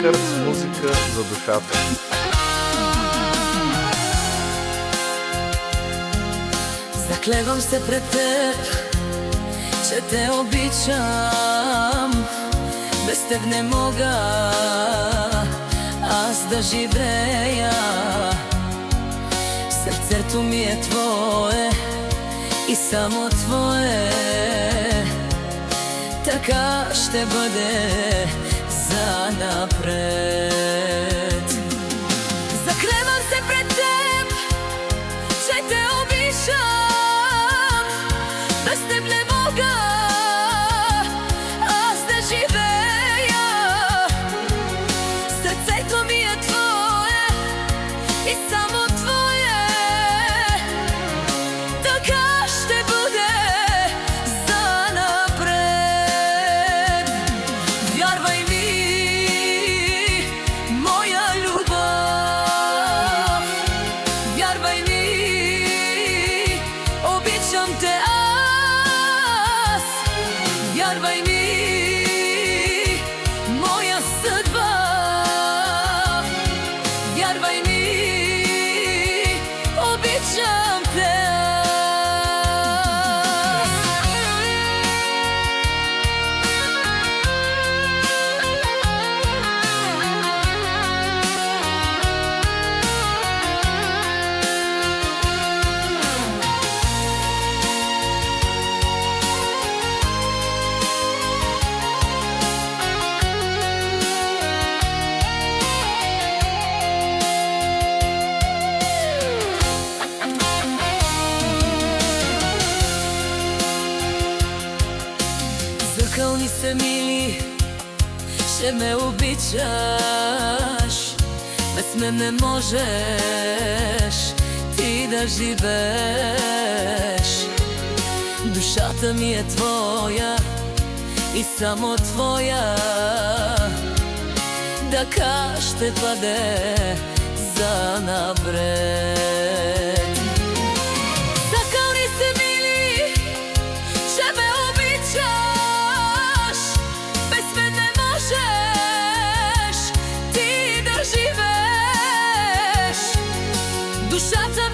Рейхардс, музика за душата. Заклевам се пред теб, че те обичам. Без теб не мога аз да живея. Сърцето ми е твое и само твое. Така ще бъде занапред. Заклевам се пред теб, че те обичам. Без теб не мога аз да живея. Сърцето ми е твое и само твое. Така ще бъде занапред. Вярвай ми, моя любов. Вярвай ми, обичам те аз. Вярвай ми, моя съдба. Вярвай ми, обичам те аз. Закълни се, мили, ще ме обичаш. Без мен не можеш ти да живееш. Душата ми е твоя и само твоя. Така ще бъде занапред. Закълни се, мили, ще ме обичаш. Без мен не можеш ти да живееш. Душата